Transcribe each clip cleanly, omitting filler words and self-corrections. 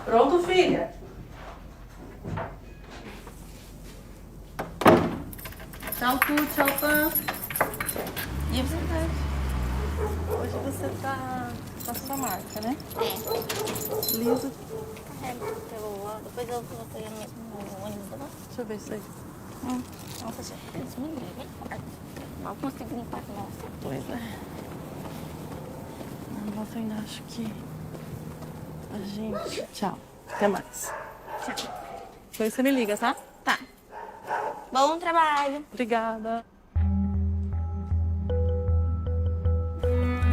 Pronto, filha? Tchau, Tu, tchau, Pan. E você tá? Hoje você tá com a sua marca, né? É. Liso. Carrega o celular. Depois eu vou pegar mesmo no ônibus, tá bom? Deixa eu ver isso aí. Nossa, já fez um quarto. Mal consegui limpar, nossa. Pois é. Nossa, eu ainda acho que a gente... Tchau. Até mais. Tchau. Depois você me liga, tá? Tá. Bom trabalho. Obrigada.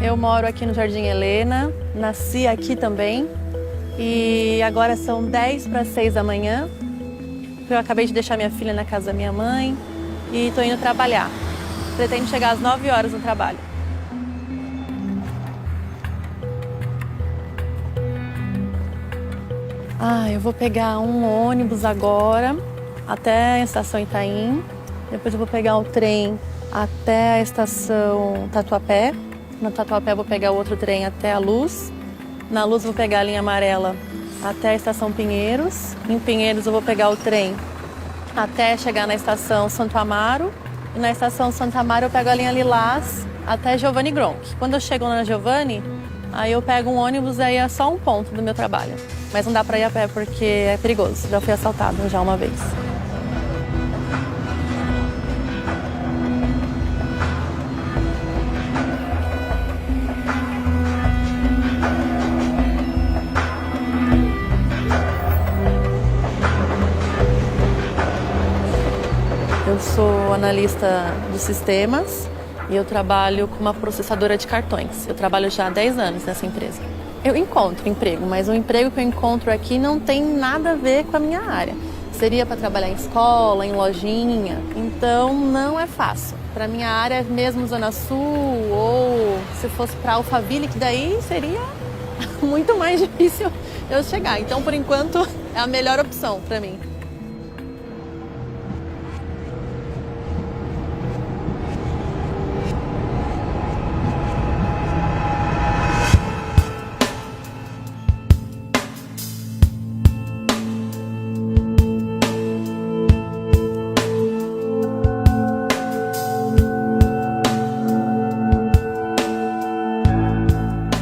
Eu moro aqui no Jardim Helena, nasci aqui também e agora são 10 para 6 da manhã. Eu acabei de deixar minha filha na casa da minha mãe e tô indo trabalhar. Pretendo chegar às 9 horas no trabalho. Eu vou pegar um ônibus agora até a estação Itaim. Depois eu vou pegar o trem até a estação Tatuapé. No Tatuapé eu vou pegar o outro trem até a Luz. Na Luz eu vou pegar a linha amarela até a estação Pinheiros. Em Pinheiros eu vou pegar o trem até chegar na estação Santo Amaro. E na estação Santo Amaro eu pego a linha Lilás até Giovanni Gronk. Quando eu chego lá na Giovanni, aí eu pego um ônibus, aí é só um ponto do meu trabalho. Mas não dá pra ir a pé porque é perigoso. Já fui assaltada já uma vez. Eu sou analista de sistemas e eu trabalho com uma processadora de cartões. Eu trabalho já há 10 anos nessa empresa. Eu encontro emprego, mas o emprego que eu encontro aqui não tem nada a ver com a minha área. Seria para trabalhar em escola, em lojinha, então não é fácil. Para minha área, mesmo Zona Sul, ou se fosse para Alphaville, que daí seria muito mais difícil eu chegar. Então, por enquanto, é a melhor opção para mim.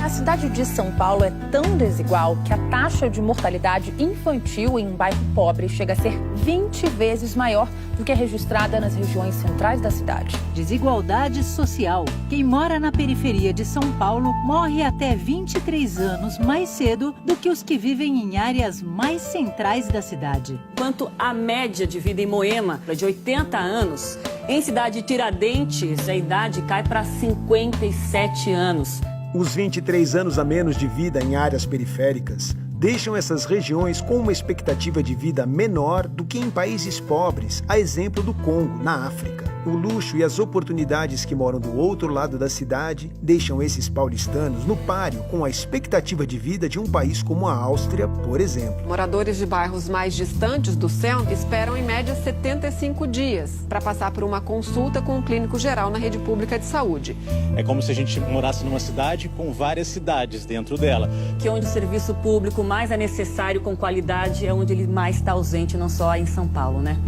A cidade de São Paulo é tão desigual que a taxa de mortalidade infantil em um bairro pobre chega a ser 20 vezes maior do que a registrada nas regiões centrais da cidade. Desigualdade social. Quem mora na periferia de São Paulo morre até 23 anos mais cedo do que os que vivem em áreas mais centrais da cidade. Enquanto a média de vida em Moema é de 80 anos, em cidade de Tiradentes a idade cai para 57 anos. Os 23 anos a menos de vida em áreas periféricas deixam essas regiões com uma expectativa de vida menor do que em países pobres, a exemplo do Congo, na África. O luxo e as oportunidades que moram do outro lado da cidade deixam esses paulistanos no páreo com a expectativa de vida de um país como a Áustria, por exemplo. Moradores de bairros mais distantes do centro esperam em média 75 dias para passar por uma consulta com um clínico geral na rede pública de saúde. É como se a gente morasse numa cidade com várias cidades dentro dela. Que onde o serviço público mais é necessário, com qualidade, é onde ele mais está ausente, não só em São Paulo, né?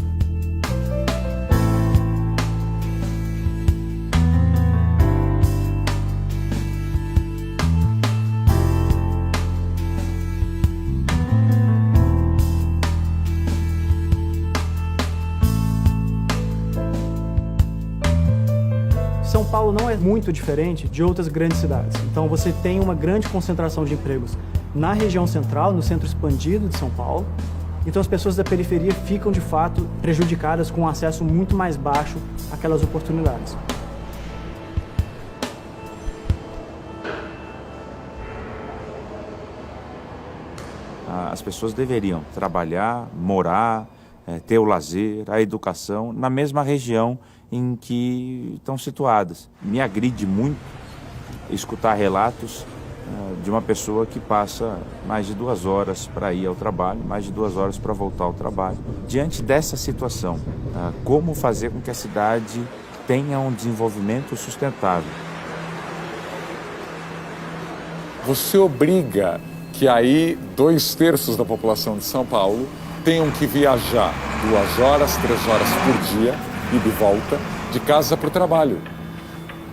São Paulo não é muito diferente de outras grandes cidades. Então você tem uma grande concentração de empregos na região central, no centro expandido de São Paulo. Então as pessoas da periferia ficam, de fato, prejudicadas com um acesso muito mais baixo àquelas oportunidades. As pessoas deveriam trabalhar, morar, ter o lazer, a educação na mesma região em que estão situadas. Me agride muito escutar relatos de uma pessoa que passa mais de 2 horas para ir ao trabalho, mais de 2 horas para voltar ao trabalho. Diante dessa situação, como fazer com que a cidade tenha um desenvolvimento sustentável? Você obriga que aí 2/3 da população de São Paulo tenham que viajar 2 horas, 3 horas por dia, ida e volta, de casa para o trabalho.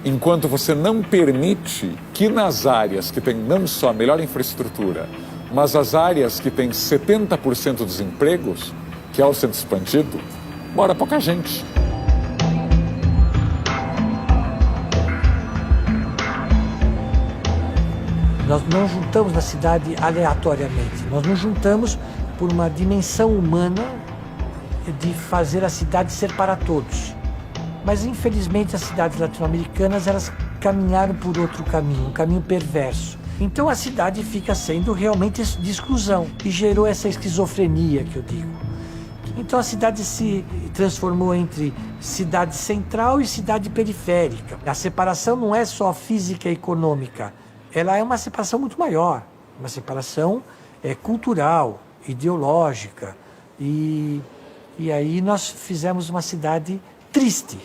Enquanto você não permite que nas áreas que têm não só a melhor infraestrutura, mas as áreas que têm 70% dos empregos, que é o centro expandido, mora pouca gente. Nós não juntamos na cidade aleatoriamente, nós nos juntamos por uma dimensão humana de fazer a cidade ser para todos. Mas, infelizmente, as cidades latino-americanas, elas caminharam por outro caminho, um caminho perverso. Então, a cidade fica sendo realmente de exclusão e gerou essa esquizofrenia que eu digo. Então, a cidade se transformou entre cidade central e cidade periférica. A separação não é só física e econômica, ela é uma separação muito maior, uma separação cultural, ideológica. E aí nós fizemos uma cidade triste.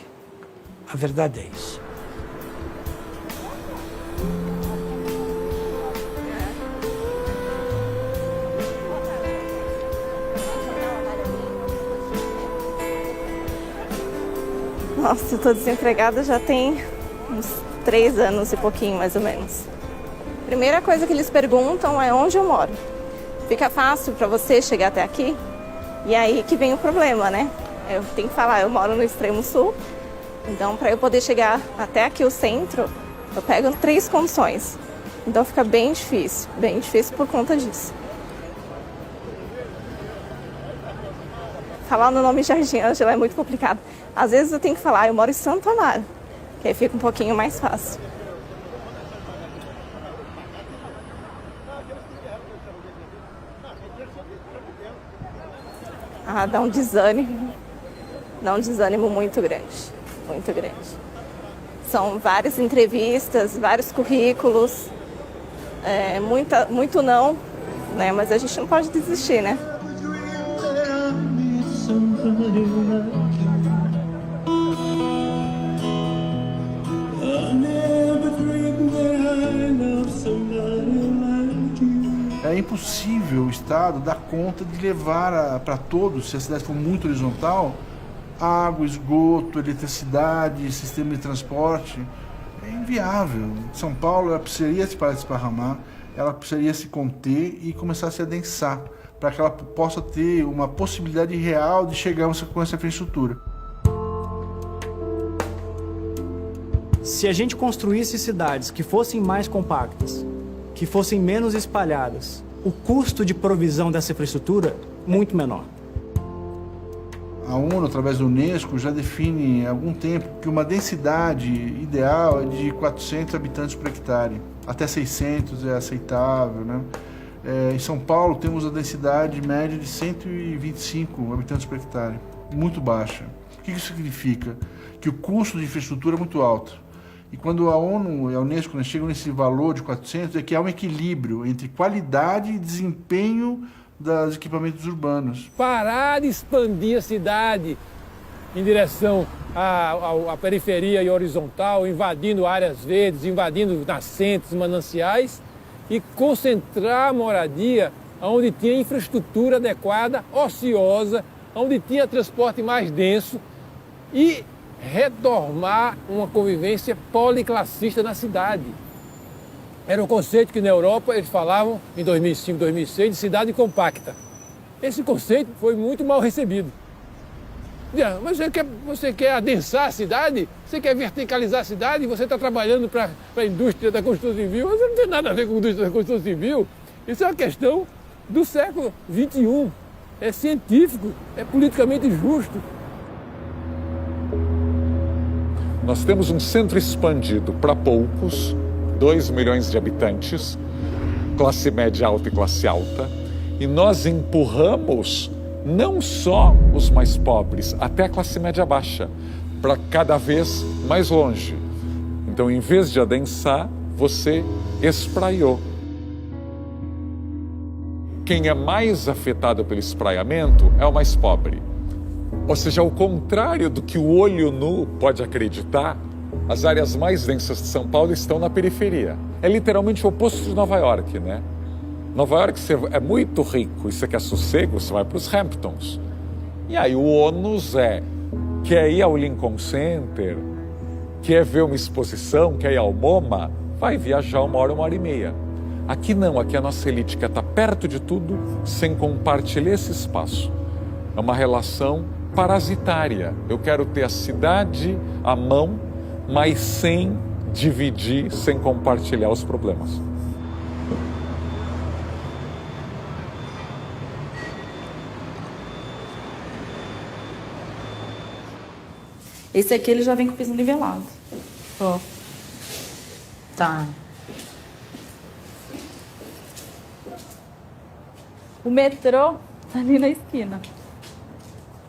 A verdade é isso. Nossa, eu tô desempregada já tem uns 3 anos e pouquinho, mais ou menos. Primeira coisa que eles perguntam é onde eu moro. Fica fácil para você chegar até aqui? E aí que vem o problema, né? Eu tenho que falar, eu moro no extremo sul, então para eu poder chegar até aqui o centro, eu pego 3 condições. Então fica bem difícil por conta disso. Falar no nome Jardim Ângela é muito complicado. Às vezes eu tenho que falar, eu moro em Santo Amaro, que aí fica um pouquinho mais fácil. Dá um desânimo muito grande, muito grande. São várias entrevistas, vários currículos, muito não, né? Mas a gente não pode desistir, né? É impossível o Estado dar conta de levar para todos, se a cidade for muito horizontal, água, esgoto, eletricidade, sistema de transporte. É inviável. São Paulo ela precisaria se parar de esparramar, ela precisaria se conter e começar a se adensar, para que ela possa ter uma possibilidade real de chegarmos com essa infraestrutura. Se a gente construísse cidades que fossem mais compactas, que fossem menos espalhadas, o custo de provisão dessa infraestrutura muito menor. A ONU, através da Unesco, já define há algum tempo que uma densidade ideal é de 400 habitantes por hectare. Até 600 é aceitável, né? Em São Paulo temos a densidade média de 125 habitantes por hectare, muito baixa. O que isso significa? Que o custo de infraestrutura é muito alto. E quando a ONU e a Unesco chegam nesse valor de 400, é que há um equilíbrio entre qualidade e desempenho dos equipamentos urbanos. Parar de expandir a cidade em direção à periferia e horizontal, invadindo áreas verdes, invadindo nascentes, mananciais, e concentrar a moradia onde tinha infraestrutura adequada, ociosa, onde tinha transporte mais denso e retomar uma convivência policlassista na cidade. Era um conceito que na Europa eles falavam, em 2005, 2006, de cidade compacta. Esse conceito foi muito mal recebido. Mas você quer adensar a cidade? Você quer verticalizar a cidade? Você está trabalhando para a indústria da construção civil? Mas não tem nada a ver com a indústria da construção civil. Isso é uma questão do século XXI. É científico, é politicamente justo. Nós temos um centro expandido para poucos, 2 milhões de habitantes, classe média alta e classe alta, e nós empurramos não só os mais pobres, até a classe média baixa, para cada vez mais longe. Então, em vez de adensar, você espraiou. Quem é mais afetado pelo espraiamento é o mais pobre. Ou seja, ao contrário do que o olho nu pode acreditar, as áreas mais densas de São Paulo estão na periferia. É literalmente o oposto de Nova York, né? Nova York você é muito rico e você quer sossego, você vai para os Hamptons. E aí o ônus quer ir ao Lincoln Center, quer ver uma exposição, quer ir ao MoMA, vai viajar 1 hora, 1h30. Aqui não, aqui a nossa elite quer estar perto de tudo sem compartilhar esse espaço. É uma relação parasitária. Eu quero ter a cidade à mão, mas sem dividir, sem compartilhar os problemas. Esse aqui ele já vem com o piso nivelado. Ó. Tá. O metrô tá ali na esquina.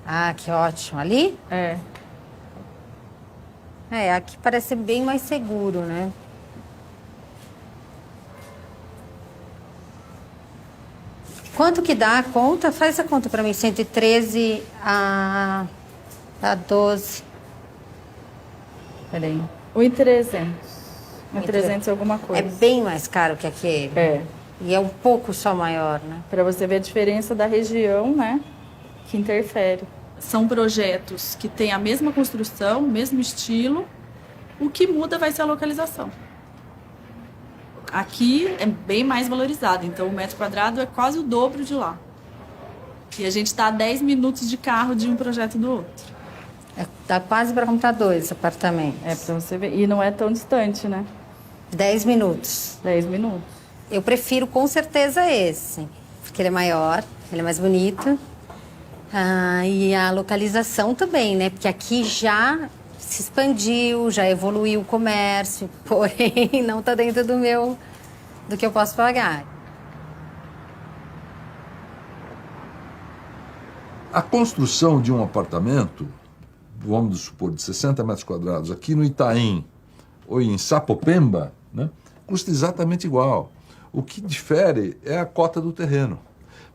Ah, que ótimo. Ali? É. Aqui parece bem mais seguro, né? Quanto que dá a conta? Faz a conta pra mim. 113 a 12. Peraí. 1.300. 1.300 alguma coisa. É bem mais caro que aquele. É. E é um pouco só maior, né? Pra você ver a diferença da região, né? Que interfere. São projetos que têm a mesma construção, mesmo estilo. O que muda vai ser a localização. Aqui é bem mais valorizado, então o metro quadrado é quase o dobro de lá. E a gente está a 10 minutos de carro de um projeto do outro. Dá quase para comprar 2 apartamentos. É, pra você ver. E não é tão distante, né? 10 minutos. 10 minutos. Eu prefiro com certeza esse, porque ele é maior, ele é mais bonito. E a localização também, né? Porque aqui já se expandiu, já evoluiu o comércio, porém não está dentro do que eu posso pagar. A construção de um apartamento, vamos supor, de 60 metros quadrados, aqui no Itaim ou em Sapopemba, né, custa exatamente igual. O que difere é a cota do terreno.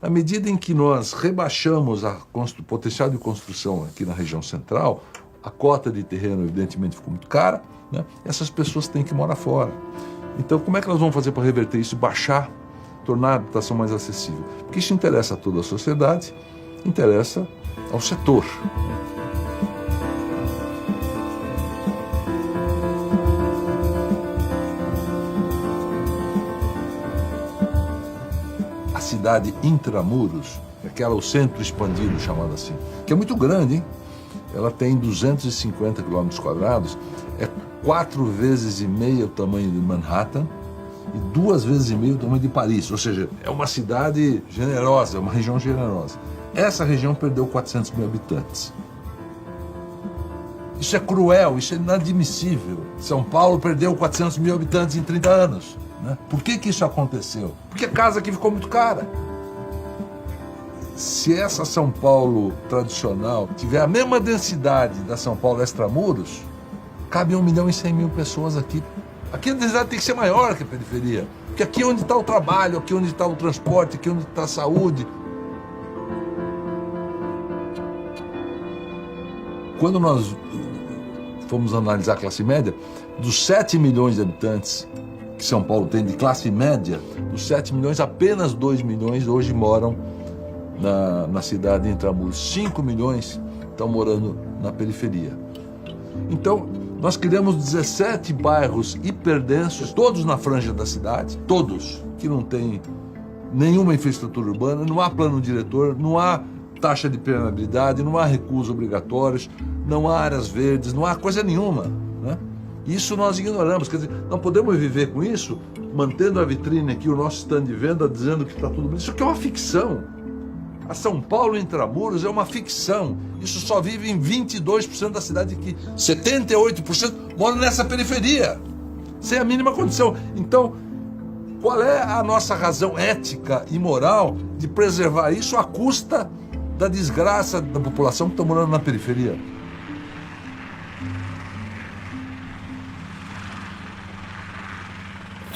Na medida em que nós rebaixamos o potencial de construção aqui na região central, a cota de terreno, evidentemente, ficou muito cara, né? Essas pessoas têm que morar fora. Então, como é que nós vamos fazer para reverter isso, baixar, tornar a habitação mais acessível? Porque isso interessa a toda a sociedade, interessa ao setor. A cidade intramuros, aquela o centro expandido, chamado assim, que é muito grande, hein? Ela tem 250 quilômetros quadrados, é 4,5 vezes o tamanho de Manhattan e 2,5 vezes o tamanho de Paris. Ou seja, é uma cidade generosa, é uma região generosa. Essa região perdeu 400 mil habitantes. Isso é cruel, isso é inadmissível. São Paulo perdeu 400 mil habitantes em 30 anos. Né? Por que isso aconteceu? Porque a casa aqui ficou muito cara. Se essa São Paulo tradicional tiver a mesma densidade da São Paulo extramuros, cabe 1.100.000 pessoas aqui. Aqui a densidade tem que ser maior que a periferia. Porque aqui é onde está o trabalho, aqui é onde está o transporte, aqui é onde está a saúde. Quando nós fomos analisar a classe média, dos 7 milhões de habitantes que São Paulo tem de classe média, dos 7 milhões, apenas 2 milhões hoje moram na cidade de Intramuros. 5 milhões estão morando na periferia. Então, nós criamos 17 bairros hiperdensos, todos na franja da cidade, todos, que não tem nenhuma infraestrutura urbana, não há plano diretor, não há taxa de permeabilidade, não há recursos obrigatórios, não há áreas verdes, não há coisa nenhuma, né? Isso nós ignoramos, quer dizer, não podemos viver com isso, mantendo a vitrine aqui, o nosso stand de venda, dizendo que está tudo bem. Isso aqui é uma ficção. A São Paulo Intramuros é uma ficção. Isso só vive em 22% da cidade aqui. 78% moram nessa periferia, sem a mínima condição. Então, qual é a nossa razão ética e moral de preservar isso à custa da desgraça da população que está morando na periferia?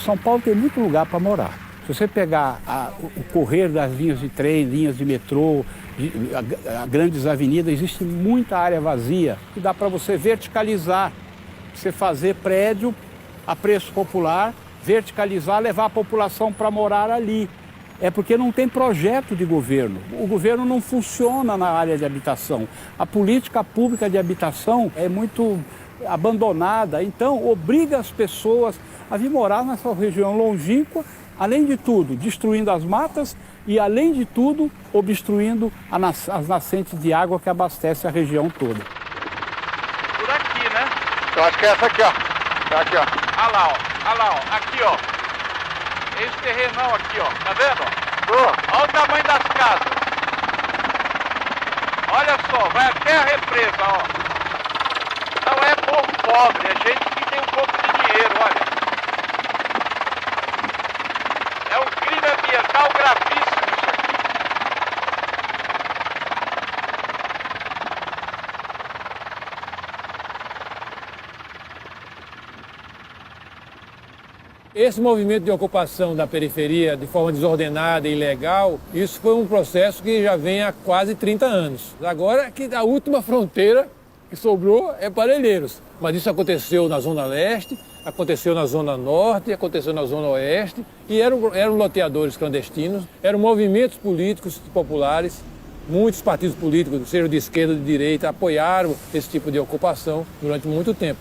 São Paulo tem muito lugar para morar. Se você pegar o correr das linhas de trem, linhas de metrô, grandes avenidas, existe muita área vazia que dá para você verticalizar, você fazer prédio a preço popular, verticalizar, levar a população para morar ali. é porque não tem projeto de governo. O governo não funciona na área de habitação. A política pública de habitação é muito abandonada, então obriga as pessoas a vir morar nessa região longínqua, além de tudo, destruindo as matas e, além de tudo, obstruindo as nascentes de água que abastecem a região toda. Por aqui, né? Eu acho que é essa aqui, ó. Tá aqui, ó. Olha lá, ó. Olha lá, ó. Aqui, ó. Esse terrenão aqui, ó. Tá vendo? Olha o tamanho das casas. Olha só, vai até a represa, ó. Não é povo pobre, é gente que tem um pouco de dinheiro, olha. É um crime ambiental gravíssimo isso aqui. Esse movimento de ocupação da periferia de forma desordenada e ilegal, isso foi um processo que já vem há quase 30 anos. Agora que a última fronteira que sobrou é Parelheiros. Mas isso aconteceu na Zona Leste, aconteceu na Zona Norte, aconteceu na Zona Oeste, e eram loteadores clandestinos, eram movimentos políticos populares, muitos partidos políticos, sejam de esquerda ou de direita, apoiaram esse tipo de ocupação durante muito tempo.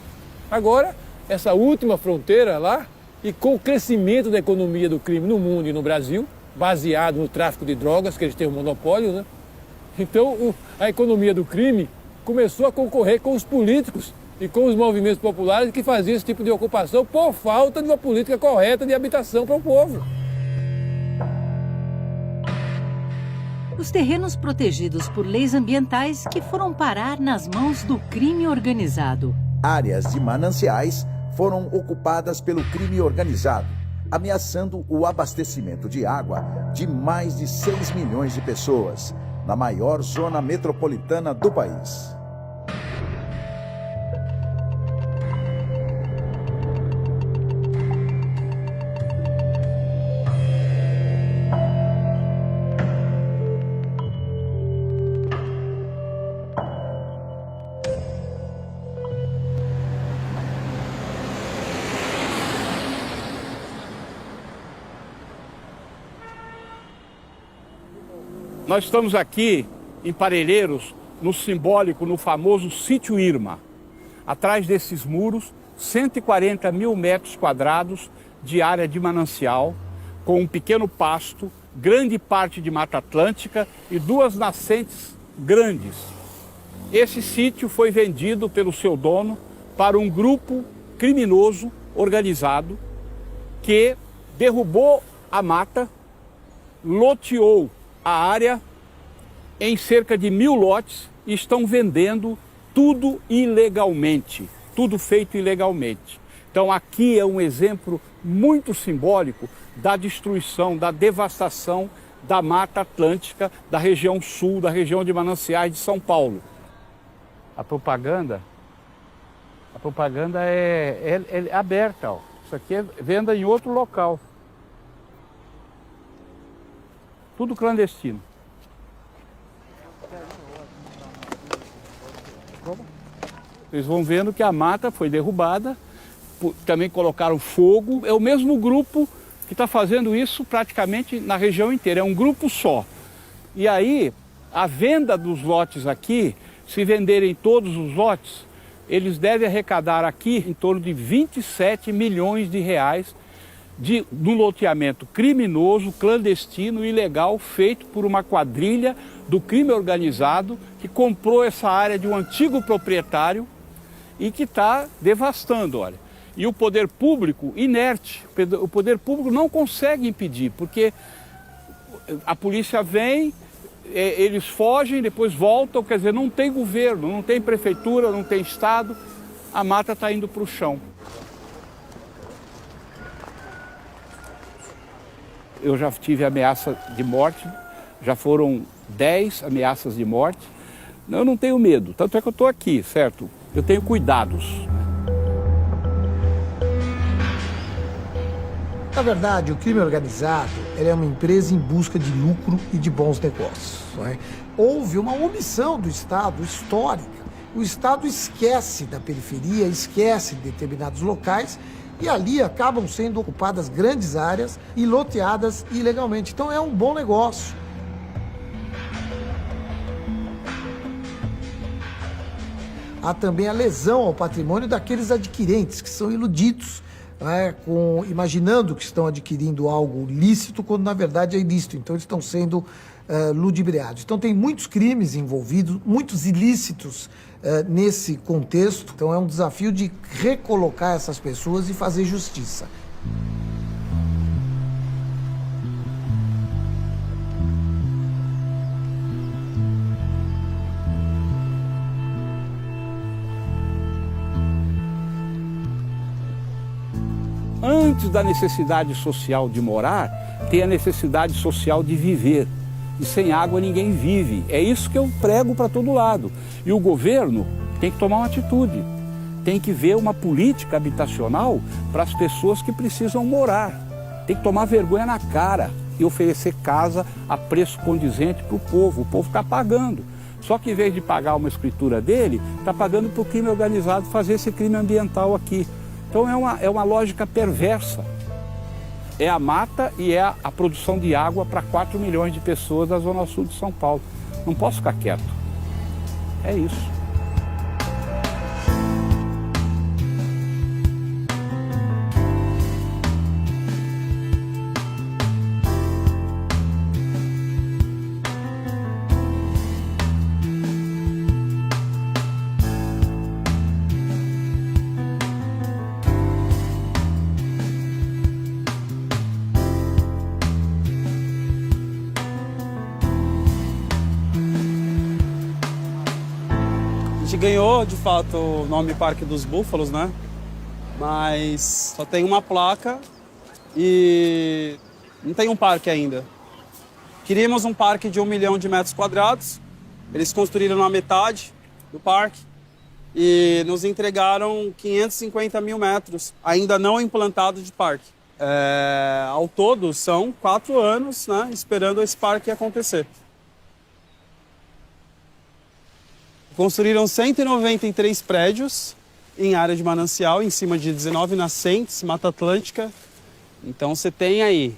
Agora, essa última fronteira lá, e com o crescimento da economia do crime no mundo e no Brasil, baseado no tráfico de drogas, que eles têm um monopólio, né? Então, a economia do crime começou a concorrer com os políticos e com os movimentos populares que faziam esse tipo de ocupação por falta de uma política correta de habitação para o povo. Os terrenos protegidos por leis ambientais que foram parar nas mãos do crime organizado. Áreas de mananciais foram ocupadas pelo crime organizado, ameaçando o abastecimento de água de mais de 6 milhões de pessoas, na maior zona metropolitana do país. Nós estamos aqui em Parelheiros, no simbólico, no famoso Sítio Irma. Atrás desses muros, 140 mil metros quadrados de área de manancial, com um pequeno pasto, grande parte de Mata Atlântica e 2 nascentes grandes. Esse sítio foi vendido pelo seu dono para um grupo criminoso organizado que derrubou a mata, loteou a área em cerca de 1000 lotes e estão vendendo tudo ilegalmente, tudo feito ilegalmente. Então aqui é um exemplo muito simbólico da destruição, da devastação da Mata Atlântica, da região sul, da região de mananciais de São Paulo. A propaganda é aberta, ó. Isso aqui é venda em outro local. Tudo clandestino. Vocês vão vendo que a mata foi derrubada, também colocaram fogo. É o mesmo grupo que está fazendo isso praticamente na região inteira, é um grupo só. E aí, a venda dos lotes aqui, se venderem todos os lotes, eles devem arrecadar aqui em torno de 27 milhões de reais do loteamento criminoso, clandestino, ilegal, feito por uma quadrilha do crime organizado que comprou essa área de um antigo proprietário e que está devastando, olha. E o poder público inerte, o poder público não consegue impedir, porque a polícia vem, eles fogem, depois voltam, quer dizer, não tem governo, não tem prefeitura, não tem estado, a mata está indo para o chão. Eu já tive ameaça de morte, já foram 10 ameaças de morte. Eu não tenho medo, tanto é que eu estou aqui, certo? Eu tenho cuidados. Na verdade, o crime organizado é uma empresa em busca de lucro e de bons negócios. Não é? Houve uma omissão do Estado histórica. O Estado esquece da periferia, esquece de determinados locais E ali acabam sendo ocupadas grandes áreas e loteadas ilegalmente. Então é um bom negócio. Há também a lesão ao patrimônio daqueles adquirentes que são iludidos, né, imaginando que estão adquirindo algo lícito, quando na verdade é ilícito. Então eles estão sendo ludibriados. Então tem muitos crimes envolvidos, muitos ilícitos nesse contexto. Então é um desafio de recolocar essas pessoas e fazer justiça. Antes da necessidade social de morar, tem a necessidade social de viver. E sem água ninguém vive. É isso que eu prego para todo lado. E o governo tem que tomar uma atitude. Tem que ver uma política habitacional para as pessoas que precisam morar. Tem que tomar vergonha na cara e oferecer casa a preço condizente para o povo. O povo está pagando. Só que em vez de pagar uma escritura dele, está pagando para o crime organizado fazer esse crime ambiental aqui. Então é uma lógica perversa. É a mata e é a produção de água para 4 milhões de pessoas da Zona Sul de São Paulo. Não posso ficar quieto. É isso. A gente ganhou, de fato, o nome Parque dos Búfalos, né? Mas só tem uma placa e não tem um parque ainda. Queríamos um parque de 1 milhão de metros quadrados. Eles construíram na metade do parque e nos entregaram 550 mil metros, ainda não implantado de parque. Ao todo, são 4 anos, né, esperando esse parque acontecer. Construíram 193 prédios em área de manancial, em cima de 19 nascentes, Mata Atlântica. Então você tem aí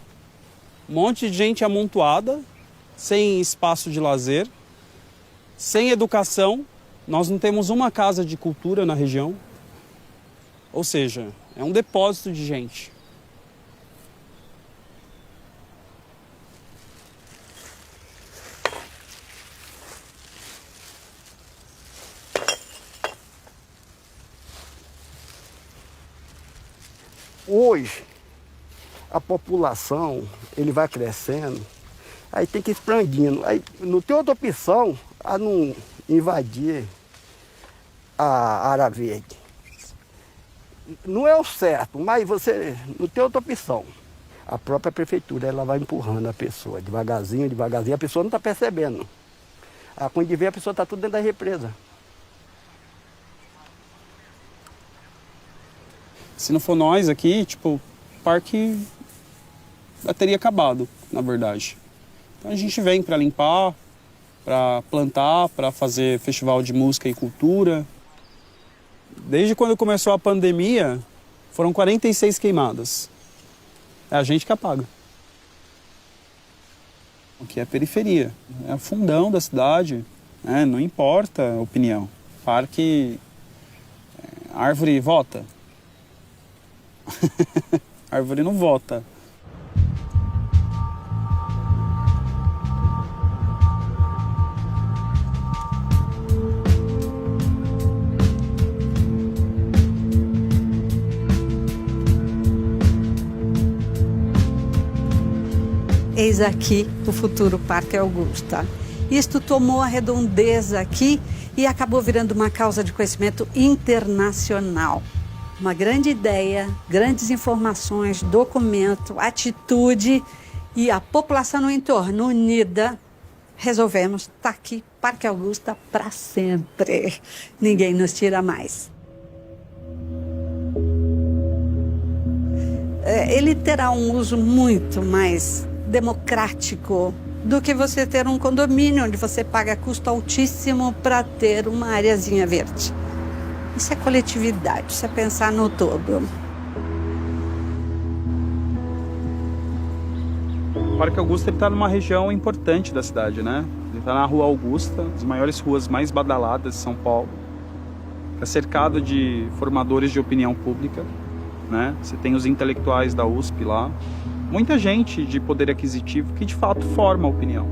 um monte de gente amontoada, sem espaço de lazer, sem educação. Nós não temos uma casa de cultura na região. Ou seja, é um depósito de gente. Hoje, a população, ele vai crescendo, aí tem que ir expandindo. Aí não tem outra opção a não invadir a área verde. Não é o certo, mas você não tem outra opção. A própria prefeitura, ela vai empurrando a pessoa, devagarzinho, devagarzinho, a pessoa não está percebendo. Quando vê, a pessoa está tudo dentro da represa. Se não for nós aqui, tipo, o parque já teria acabado, na verdade. Então a gente vem para limpar, para plantar, para fazer festival de música e cultura. Desde quando começou a pandemia, foram 46 queimadas. É a gente que apaga. O que é periferia, é o fundão da cidade, né? Não importa a opinião. Parque, árvore vota. A árvore não vota. Eis aqui o futuro Parque Augusta. Isto tomou a redondeza aqui e acabou virando uma causa de conhecimento internacional. Uma grande ideia, grandes informações, documento, atitude e a população no entorno unida. Resolvemos, tá aqui, Parque Augusta para sempre. Ninguém nos tira mais. Ele terá um uso muito mais democrático do que você ter um condomínio onde você paga custo altíssimo para ter uma areazinha verde. Isso é coletividade, isso é pensar no todo. Parque Augusta está numa região importante da cidade, né? Ele está na Rua Augusta, as maiores ruas mais badaladas de São Paulo. É cercado de formadores de opinião pública, né? Você tem os intelectuais da USP lá. Muita gente de poder aquisitivo que de fato forma a opinião.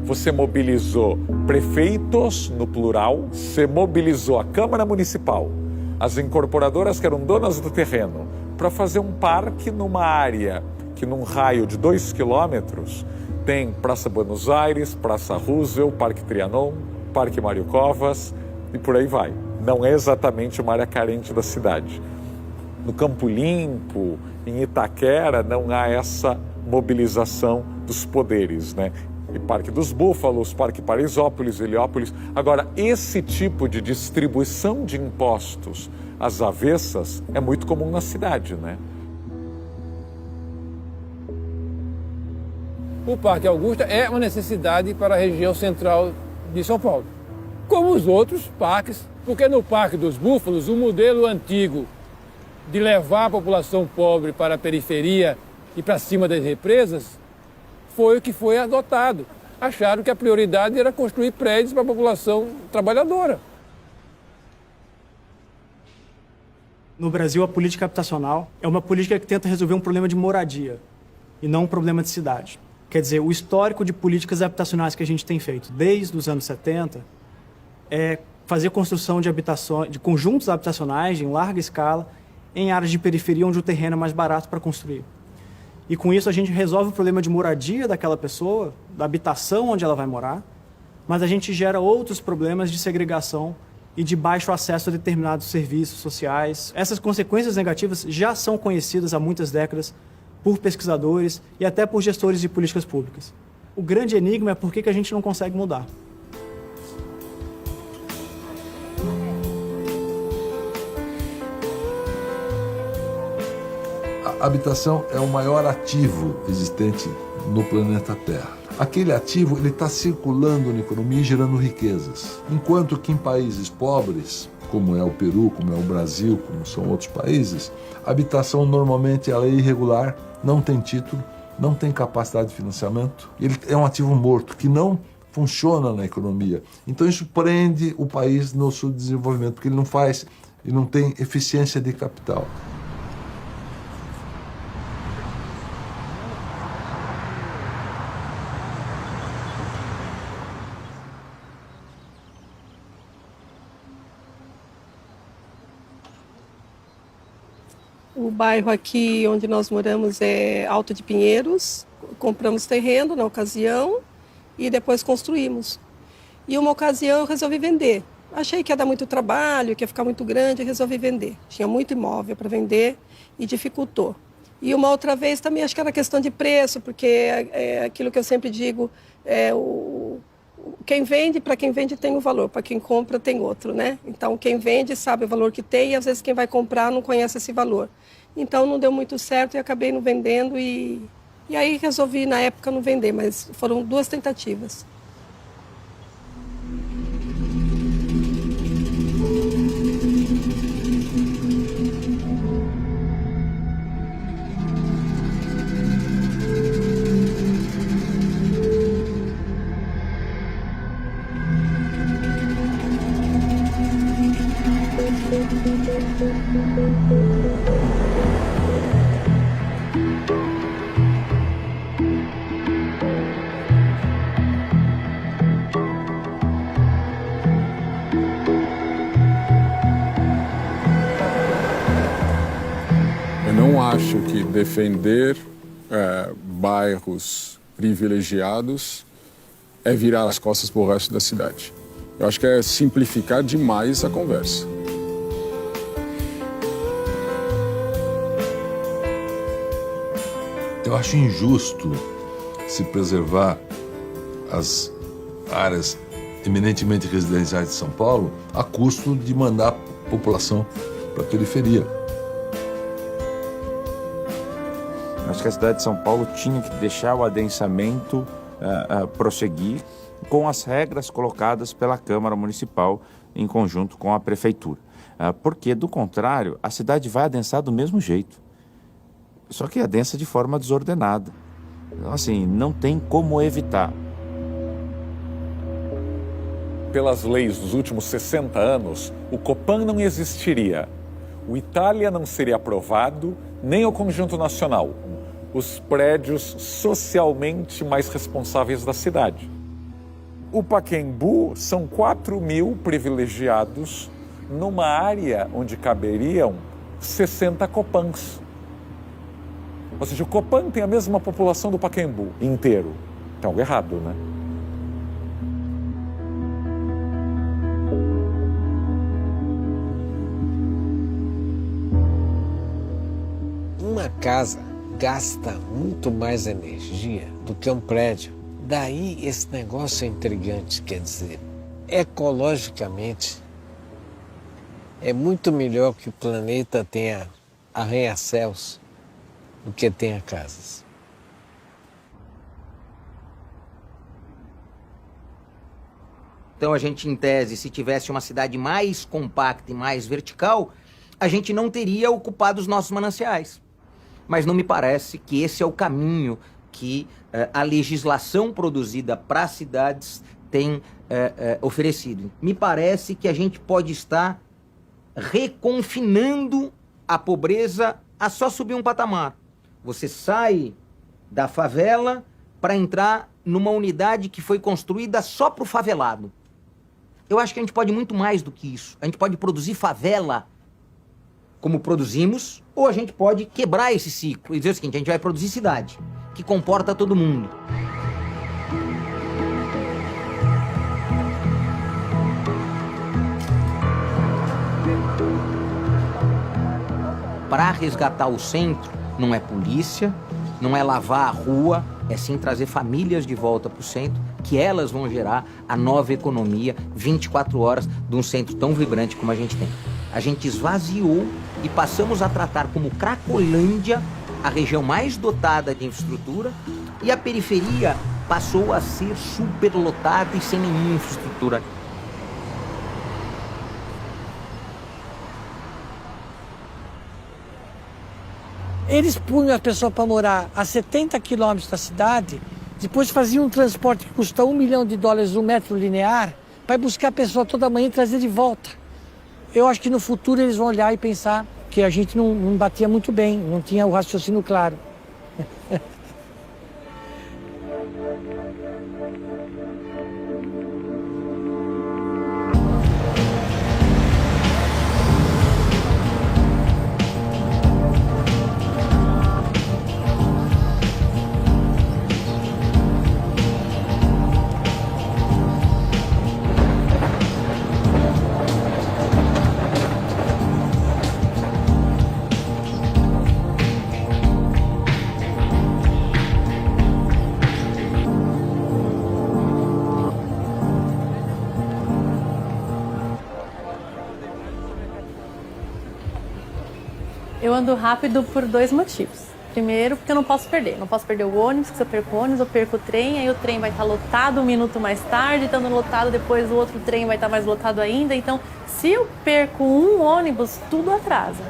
Você mobilizou prefeitos, no plural, você mobilizou a Câmara Municipal, as incorporadoras que eram donas do terreno, para fazer um parque numa área que, num raio de 2 quilômetros, tem Praça Buenos Aires, Praça Roosevelt, Parque Trianon, Parque Mário Covas e por aí vai. Não é exatamente uma área carente da cidade. No Campo Limpo, em Itaquera, não há essa mobilização dos poderes, né? E Parque dos Búfalos, Parque Paraisópolis, Heliópolis. Agora, esse tipo de distribuição de impostos às avessas é muito comum na cidade, né? O Parque Augusta é uma necessidade para a região central de São Paulo, como os outros parques, porque no Parque dos Búfalos, o modelo antigo de levar a população pobre para a periferia e para cima das represas foi o que foi adotado. Acharam que a prioridade era construir prédios para a população trabalhadora. No Brasil, a política habitacional é uma política que tenta resolver um problema de moradia e não um problema de cidade. Quer dizer, o histórico de políticas habitacionais que a gente tem feito desde os anos 70 é fazer construção de habitações, de conjuntos habitacionais em larga escala em áreas de periferia onde o terreno é mais barato para construir. E com isso a gente resolve o problema de moradia daquela pessoa, da habitação onde ela vai morar, mas a gente gera outros problemas de segregação e de baixo acesso a determinados serviços sociais. Essas consequências negativas já são conhecidas há muitas décadas por pesquisadores e até por gestores de políticas públicas. O grande enigma é por que a gente não consegue mudar. A habitação é o maior ativo existente no planeta Terra. Aquele ativo ele está circulando na economia e gerando riquezas. Enquanto que em países pobres, como é o Peru, como é o Brasil, como são outros países, a habitação normalmente ela é irregular, não tem título, não tem capacidade de financiamento. Ele é um ativo morto que não funciona na economia. Então isso prende o país no subdesenvolvimento, porque ele não tem eficiência de capital. O bairro aqui onde nós moramos é Alto de Pinheiros. Compramos terreno na ocasião e depois construímos. E uma ocasião eu resolvi vender. Achei que ia dar muito trabalho, que ia ficar muito grande, e resolvi vender. Tinha muito imóvel para vender e dificultou. E uma outra vez também acho que era questão de preço, porque é aquilo que eu sempre digo, quem vende, para quem vende tem um valor, para quem compra tem outro, né? Então quem vende sabe o valor que tem e às vezes quem vai comprar não conhece esse valor. Então não deu muito certo e acabei não vendendo e aí resolvi na época não vender, mas foram 2 tentativas. Eu não acho que defender bairros privilegiados é virar as costas para o resto da cidade. Eu acho que é simplificar demais a conversa. Eu acho injusto se preservar as áreas eminentemente residenciais de São Paulo a custo de mandar a população para a periferia. Acho que a cidade de São Paulo tinha que deixar o adensamento prosseguir com as regras colocadas pela Câmara Municipal em conjunto com a Prefeitura. Porque, do contrário, a cidade vai adensar do mesmo jeito. Só que adensa de forma desordenada. Então, assim, não tem como evitar. Pelas leis dos últimos 60 anos, o Copan não existiria. O Itália não seria aprovado, nem o Conjunto Nacional, os prédios socialmente mais responsáveis da cidade. O Pacaembu são 4.000 privilegiados numa área onde caberiam 60 Copans. Ou seja, o Copan tem a mesma população do Pacaembu inteiro. Tem algo errado, né? Uma casa gasta muito mais energia do que um prédio. Daí esse negócio é intrigante, quer dizer, ecologicamente é muito melhor que o planeta tenha arranha-céus do que tenha casas. Então a gente, em tese, se tivesse uma cidade mais compacta e mais vertical, a gente não teria ocupado os nossos mananciais. Mas não me parece que esse é o caminho que a legislação produzida para as cidades tem oferecido. Me parece que a gente pode estar reconfinando a pobreza a só subir um patamar. Você sai da favela para entrar numa unidade que foi construída só para o favelado. Eu acho que a gente pode muito mais do que isso. A gente pode produzir favela como produzimos, ou a gente pode quebrar esse ciclo e dizer o seguinte: a gente vai produzir cidade, que comporta todo mundo. Para resgatar o centro, não é polícia, não é lavar a rua, é sim trazer famílias de volta para o centro, que elas vão gerar a nova economia 24 horas de um centro tão vibrante como a gente tem. A gente esvaziou e passamos a tratar como Cracolândia a região mais dotada de infraestrutura, e a periferia passou a ser superlotada e sem nenhuma infraestrutura. Eles punham as pessoas para morar a 70 quilômetros da cidade, depois faziam um transporte que custa $1 milhão um metro linear, para buscar a pessoa toda manhã e trazer de volta. Eu acho que no futuro eles vão olhar e pensar que a gente não batia muito bem, não tinha o raciocínio claro. Eu ando rápido por 2 motivos. Primeiro, porque eu não posso perder. Não posso perder o ônibus, porque se eu perco o ônibus, eu perco o trem, aí o trem vai estar lotado 1 minuto mais tarde, estando lotado, depois o outro trem vai estar mais lotado ainda. Então, se eu perco um ônibus, tudo atrasa.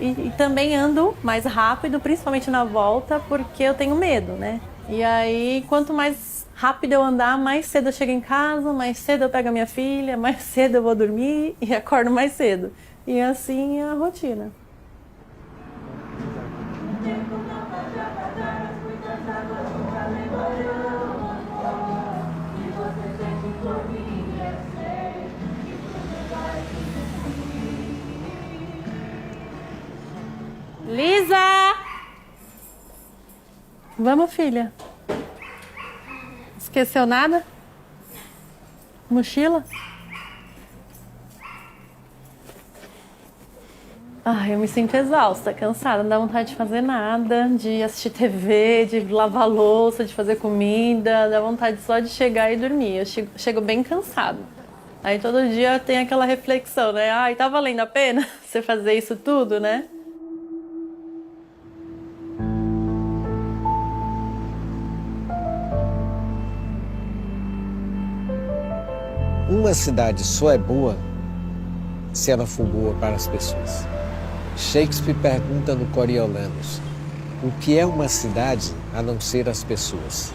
E também ando mais rápido, principalmente na volta, porque eu tenho medo, né? E aí, quanto mais rápido eu andar, mais cedo eu chego em casa, mais cedo eu pego a minha filha, mais cedo eu vou dormir e acordo mais cedo. E assim é a rotina. Lisa! Vamos, filha. Esqueceu nada? Mochila? Eu me sinto exausta, cansada, não dá vontade de fazer nada, de assistir TV, de lavar louça, de fazer comida, dá vontade só de chegar e dormir. Eu chego bem cansada. Aí todo dia tem aquela reflexão, né? Tá valendo a pena você fazer isso tudo, né? Uma cidade só é boa se ela for boa para as pessoas. Shakespeare pergunta no Coriolanus: o que é uma cidade a não ser as pessoas?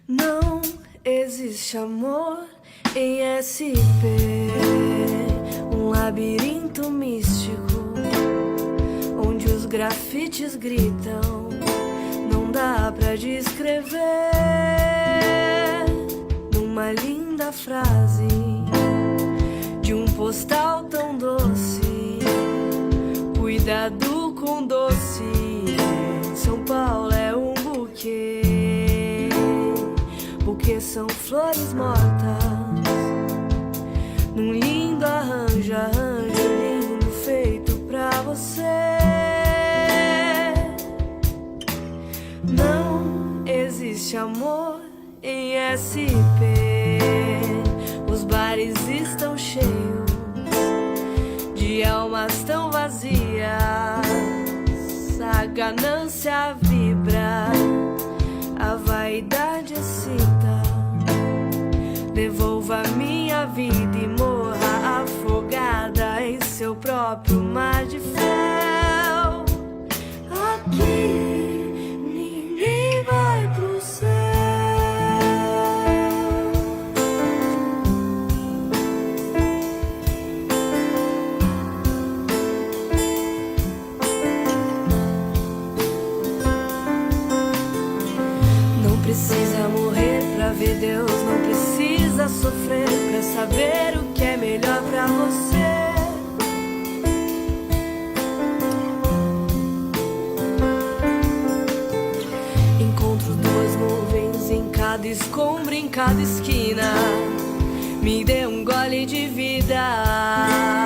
Não existe amor em SP, um labirinto místico, onde os grafites gritam, não dá pra descrever numa linda frase de um postal tão doce, cuidado com doce. São Paulo é um buquê, porque são flores mortas num lindo arranjo, arranjo lindo feito pra você. Não existe amor em SP, os bares estão cheios de almas tão vazias, a ganância vibra, a vaidade excita. Devolva minha vida e morra afogada em seu próprio mar de fel. Aqui ninguém vai pro céu. Não precisa morrer pra ver Deus, não precisa sofrer pra saber o que é melhor pra você. Encontro duas nuvens em cada escombro, em cada esquina. Me dê um gole de vida.